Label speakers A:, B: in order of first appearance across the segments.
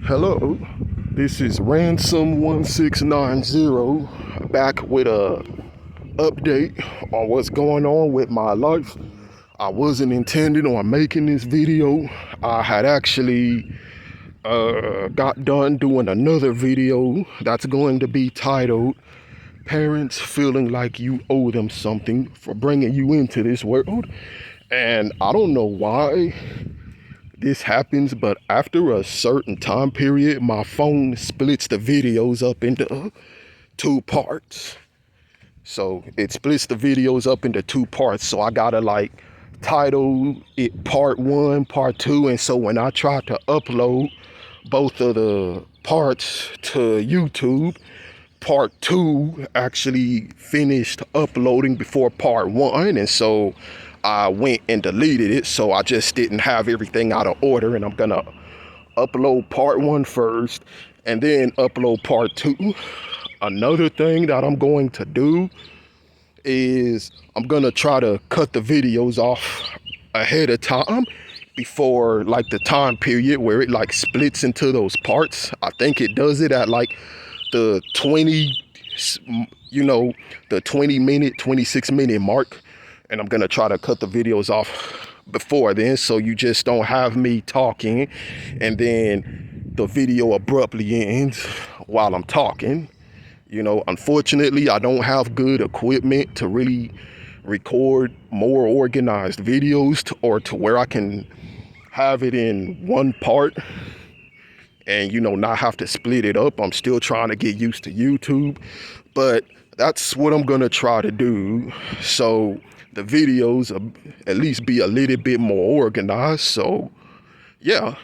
A: Hello, this is Ransom1690 back with a update on what's going on with my life. I wasn't intending on making this video. I had actually got done doing another video that's going to be titled Parents Feeling Like You Owe Them Something for Bringing You Into This World. And I don't know why this happens, but after a certain time period, my phone splits the videos up into two parts. So it splits the videos up into two parts. So I gotta like title it part one, part two. And so when I try to upload both of the parts to YouTube, part two actually finished uploading before part one. And so I went and deleted it, so I just didn't have everything out of order, and I'm gonna upload part one first and then upload part two. Another thing that I'm going to do is I'm gonna try to cut the videos off ahead of time before like the time period where it like splits into those parts. I think it does it at like the 26-minute mark. And I'm gonna try to cut the videos off before then, so you just don't have me talking and then the video abruptly ends while I'm talking. You know, unfortunately, I don't have good equipment to really record more organized videos to where I can have it in one part and, you know, not have to split it up. I'm still trying to get used to YouTube, but that's what I'm gonna try to do. So the videos at least be a little bit more organized. So yeah,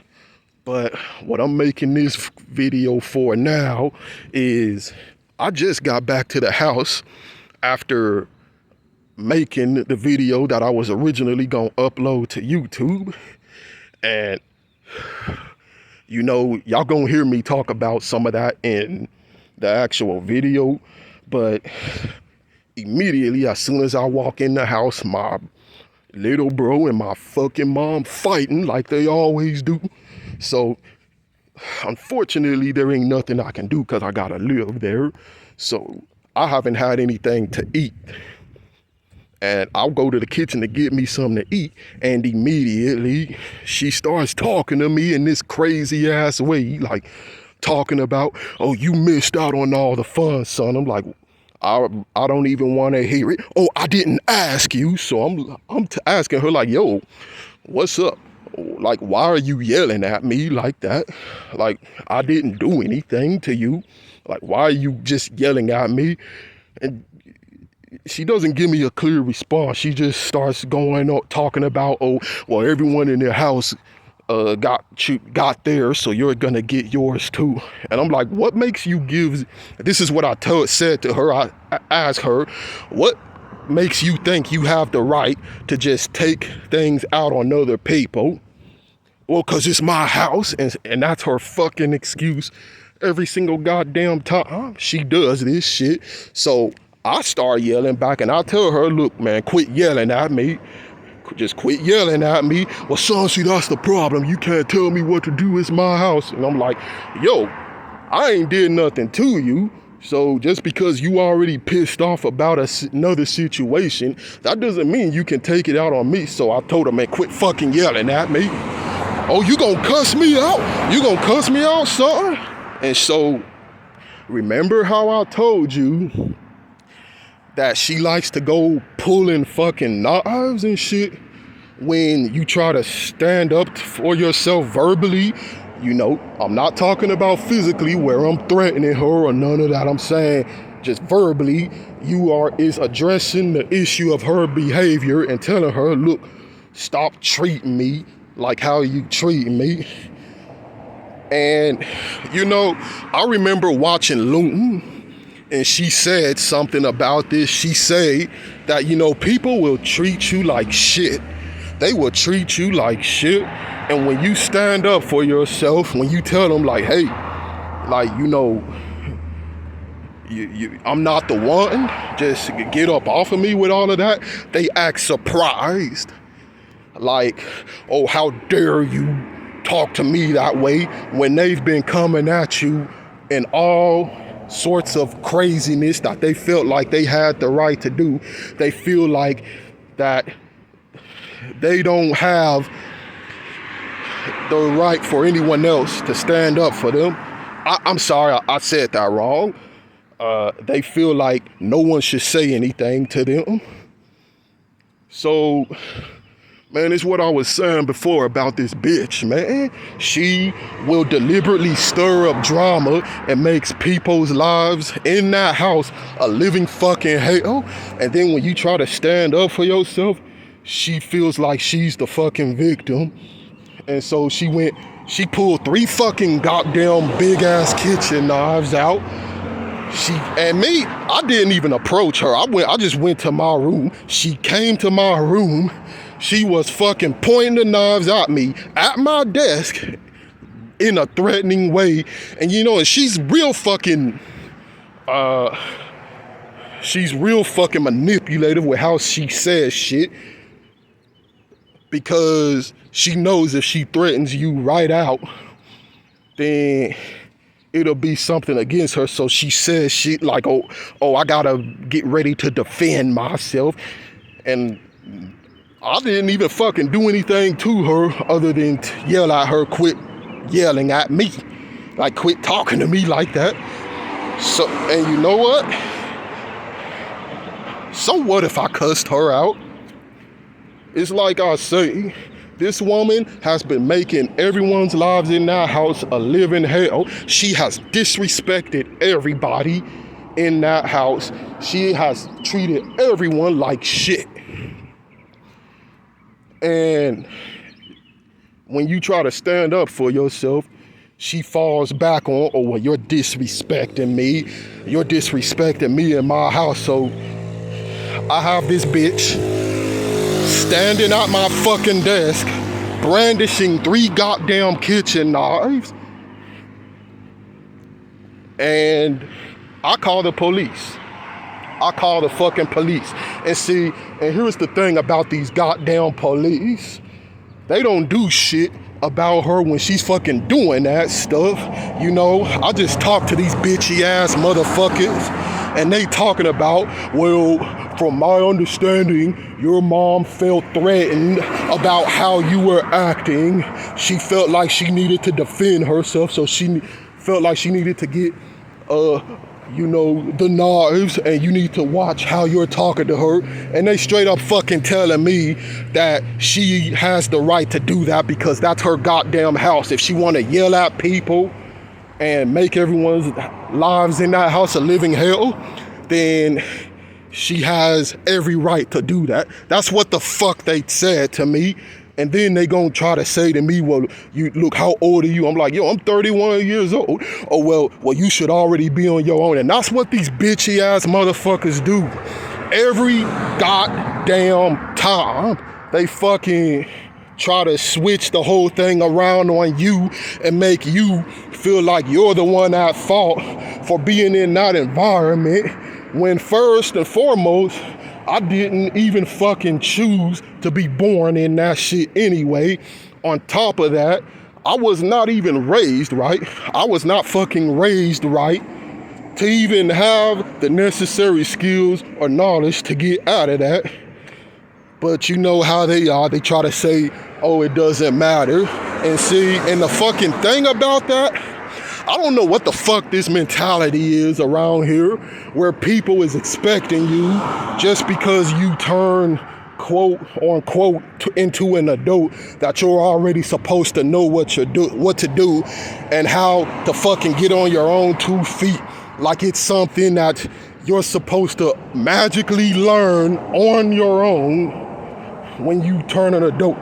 A: but what I'm making this video for now is I just got back to the house after making the video that I was originally gonna upload to YouTube. And you know, y'all gonna hear me talk about some of that in the actual video, but immediately, as soon as I walk in the house, my little bro and my fucking mom fighting like they always do. So, unfortunately, there ain't nothing I can do because I gotta live there. So, I haven't had anything to eat. And I'll go to the kitchen to get me something to eat. And immediately, she starts talking to me in this crazy ass way. Like, talking about, oh, you missed out on all the fun, son. I'm like, I don't even want to hear it. Oh, I didn't ask you. So I'm asking her like, yo, what's up? Like, why are you yelling at me like that? Like, I didn't do anything to you. Like, why are you just yelling at me? And she doesn't give me a clear response. She just starts going on talking about, oh, well, everyone in their house got theirs, so you're gonna get yours too. And I'm like, what makes you give? This is what I said to her. I asked her, what makes you think you have the right to just take things out on other people? Well, cause it's my house, and that's her fucking excuse every single goddamn time she does this shit. So I start yelling back, and I tell her, look, man, quit yelling at me. Just quit yelling at me. Well, son, see, that's the problem. You can't tell me what to do. It's my house. And I'm like, yo, I ain't did nothing to you. So just because you already pissed off about another situation, that doesn't mean you can take it out on me. So I told her, man, quit fucking yelling at me. Oh, you gonna cuss me out? You gonna cuss me out, son? And so, remember how I told you that she likes to go pulling fucking knives and shit when you try to stand up for yourself verbally? You know, I'm not talking about physically where I'm threatening her or none of that. I'm saying just verbally, is addressing the issue of her behavior and telling her, look, stop treating me like how you treating me. And, you know, I remember watching Loon, and she said something about this. She said that, you know, people will treat you like shit. They will treat you like shit. And when you stand up for yourself, when you tell them like, hey, like, you know, I'm not the one, just get up off of me with all of that, they act surprised. Like, oh, how dare you talk to me that way when they've been coming at you in all sorts of craziness that they felt like they had the right to do. They feel like that they don't have the right for anyone else to stand up for them. I'm sorry, I said that wrong. They feel like no one should say anything to them. So, man, it's what I was saying before about this bitch, man. She will deliberately stir up drama and makes people's lives in that house a living fucking hell. And then when you try to stand up for yourself, she feels like she's the fucking victim. And so she pulled 3 fucking goddamn big ass kitchen knives out. I didn't even approach her. I just went to my room. She came to my room. She was fucking pointing the knives at me at my desk in a threatening way. And you know, she's real fucking manipulative with how she says shit, because she knows if she threatens you right out, then it'll be something against her. So she says shit like, oh, I gotta get ready to defend myself. And I didn't even fucking do anything to her other than yell at her, quit yelling at me. Like, quit talking to me like that. So, and you know what? So what if I cussed her out? It's like I say, this woman has been making everyone's lives in that house a living hell. She has disrespected everybody in that house. She has treated everyone like shit. And when you try to stand up for yourself, she falls back on, oh, well, you're disrespecting me. You're disrespecting me in my house. So I have this bitch standing at my fucking desk, brandishing 3 goddamn kitchen knives. And I call the police. I call the fucking police. And see, and here's the thing about these goddamn police. They don't do shit about her when she's fucking doing that stuff. You know, I just talk to these bitchy ass motherfuckers and they talking about, well, from my understanding, your mom felt threatened about how you were acting. She felt like she needed to defend herself, so she felt like she needed to get, you know, the knives, and you need to watch how you're talking to her. And they straight up fucking telling me that she has the right to do that because that's her goddamn house. If she want to yell at people and make everyone's lives in that house a living hell, then she has every right to do that. That's what the fuck they said to me. And then they gonna try to say to me, well, you look, how old are you? I'm like, yo, I'm 31 years old. Oh, well, you should already be on your own. And that's what these bitchy ass motherfuckers do. Every goddamn time they fucking try to switch the whole thing around on you and make you feel like you're the one at fault for being in that environment, when first and foremost, I didn't even fucking choose to be born in that shit anyway. On top of that, I was not even raised right. I was not fucking raised right to even have the necessary skills or knowledge to get out of that. But you know how they are. They try to say, oh, it doesn't matter. And see, and the fucking thing about that, I don't know what the fuck this mentality is around here, where people is expecting you just because you turn quote unquote into an adult that you're already supposed to know what to do and how to fucking get on your own 2 feet, like it's something that you're supposed to magically learn on your own when you turn an adult.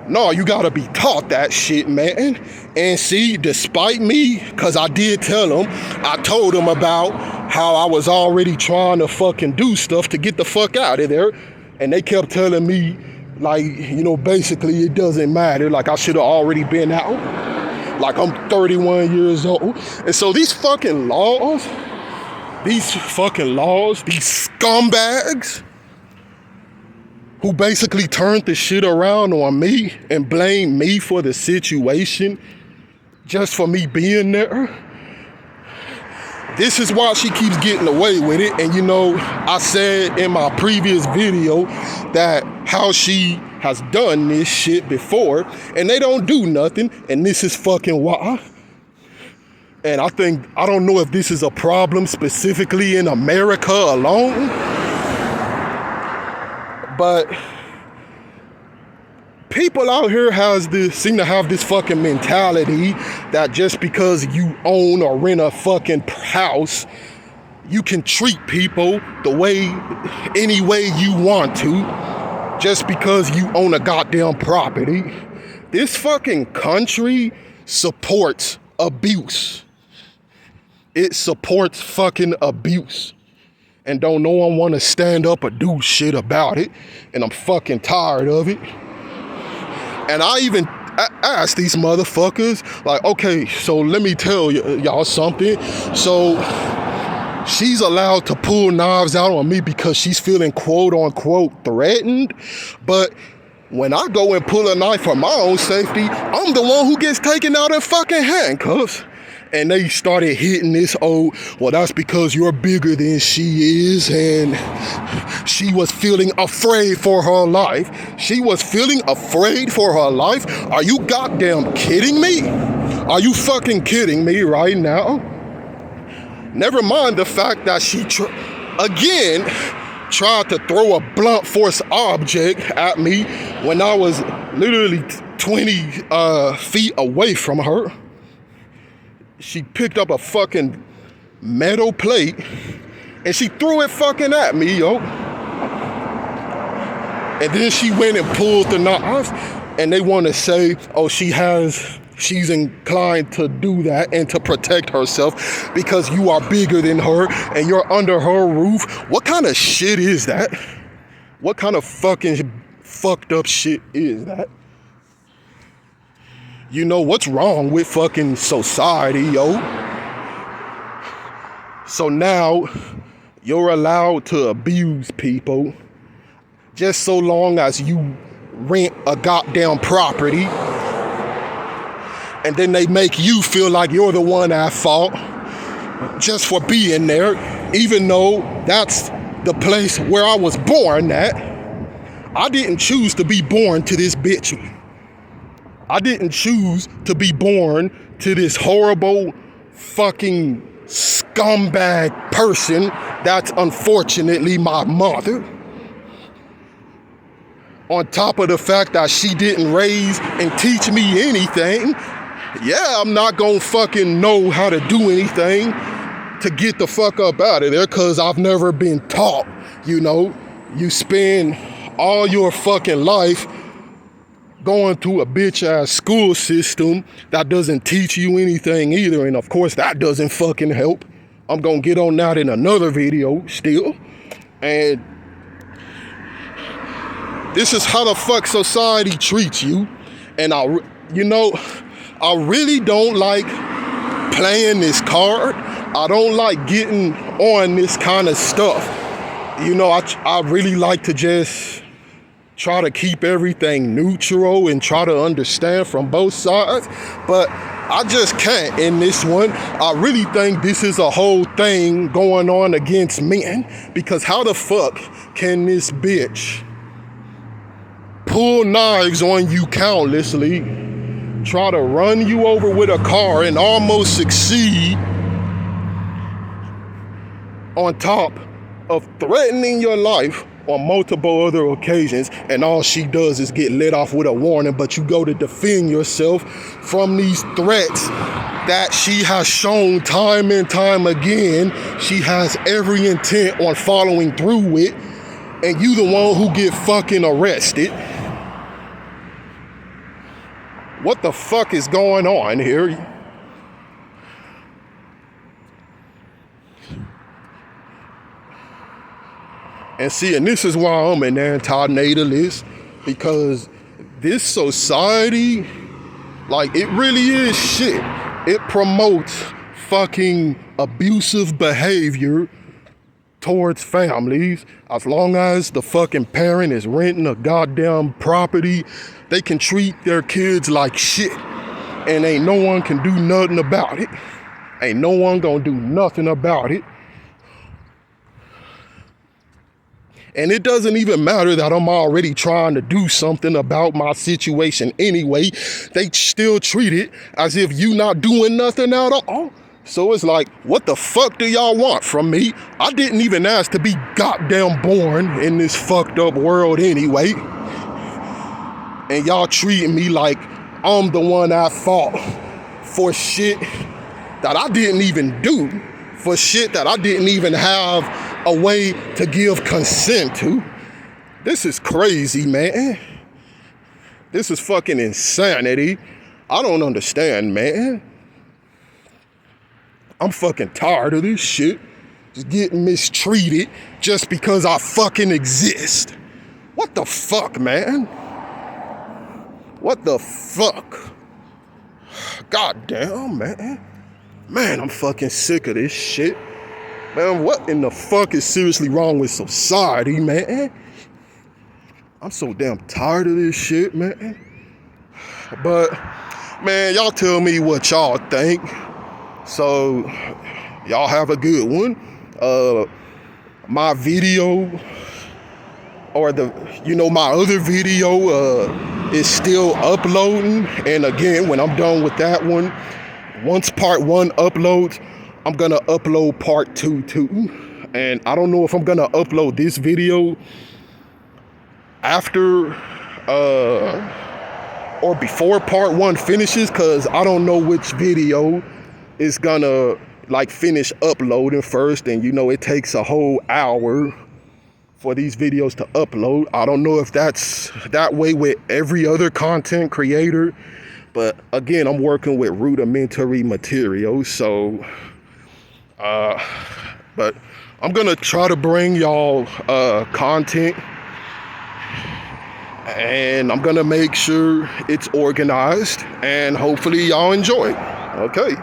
A: No, you gotta be taught that shit, man. And see, despite me, cause I did tell them, I told them about how I was already trying to fucking do stuff to get the fuck out of there. And they kept telling me, like, you know, basically it doesn't matter. Like I should have already been out. Like I'm 31 years old. And so these fucking laws, these scumbags who basically turned the shit around on me and blamed me for the situation just for me being there. This is why she keeps getting away with it. And you know, I said in my previous video that how she has done this shit before and they don't do nothing, and this is fucking why. And I don't know if this is a problem specifically in America alone, but people out here seem to have this fucking mentality that just because you own or rent a fucking house, you can treat people any way you want to, just because you own a goddamn property. This fucking country supports abuse. It supports fucking abuse. And don't no one want to stand up or do shit about it. And I'm fucking tired of it. And I even asked these motherfuckers, like, okay, so let me tell y'all something. So she's allowed to pull knives out on me because she's feeling quote unquote threatened. But when I go and pull a knife for my own safety, I'm the one who gets taken out in fucking handcuffs. And they started hitting this, well, that's because you're bigger than she is, and she was feeling afraid for her life. She was feeling afraid for her life? Are you goddamn kidding me? Are you fucking kidding me right now? Never mind the fact that she, again, tried to throw a blunt force object at me when I was literally 20 feet away from her. She picked up a fucking metal plate and she threw it fucking at me, yo. And then she went and pulled the knife, and they want to say, oh, she's inclined to do that and to protect herself because you are bigger than her and you're under her roof. What kind of shit is that? What kind of fucking fucked up shit is that? You know, what's wrong with fucking society, yo? So now you're allowed to abuse people just so long as you rent a goddamn property, and then they make you feel like you're the one at fault just for being there, even though that's the place where I was born at. I didn't choose to be born to this bitch. I didn't choose to be born to this horrible fucking scumbag person that's unfortunately my mother. On top of the fact that she didn't raise and teach me anything, yeah, I'm not gonna fucking know how to do anything to get the fuck up out of there because I've never been taught, you know. You spend all your fucking life going to a bitch-ass school system that doesn't teach you anything either, and of course that doesn't fucking help. I'm gonna get on that in another video still. And this is how the fuck society treats you. And I really don't like playing this card. I don't like getting on this kind of stuff. You know, I really like to just try to keep everything neutral and try to understand from both sides, but I just can't in this one. I really think this is a whole thing going on against men, because how the fuck can this bitch pull knives on you countlessly, try to run you over with a car and almost succeed, on top of threatening your life on multiple other occasions, and all she does is get let off with a warning, but you go to defend yourself from these threats that she has shown time and time again she has every intent on following through with, and you the one who get fucking arrested. What the fuck is going on here? And see, and this is why I'm an anti-natalist, because this society, like, it really is shit. It promotes fucking abusive behavior towards families. As long as the fucking parent is renting a goddamn property, they can treat their kids like shit. And ain't no one can do nothing about it. Ain't no one gonna do nothing about it. And it doesn't even matter that I'm already trying to do something about my situation anyway. They still treat it as if you not doing nothing at all. So it's like, what the fuck do y'all want from me? I didn't even ask to be goddamn born in this fucked up world anyway. And y'all treating me like I'm the one at fault for shit that I didn't even do, for shit that I didn't even have a way to give consent to. This is crazy, man. This is fucking insanity. I don't understand, man. I'm fucking tired of this shit. Just getting mistreated just because I fucking exist. What the fuck, man? What the fuck? Goddamn, man. Man, I'm fucking sick of this shit. Man, what in the fuck is seriously wrong with society, man? I'm so damn tired of this shit, man. But, man, y'all tell me what y'all think. So, y'all have a good one. My video, or my other video is still uploading. And again, when I'm done with that one, once part 1 uploads, I'm gonna upload part 2 too. And I don't know if I'm gonna upload this video after or before part 1 finishes, cause I don't know which video is gonna finish uploading first. And it takes a whole hour for these videos to upload. I don't know if that's that way with every other content creator, but again, I'm working with rudimentary materials, so but I'm gonna try to bring y'all content, and I'm gonna make sure it's organized, and hopefully y'all enjoy it. Okay.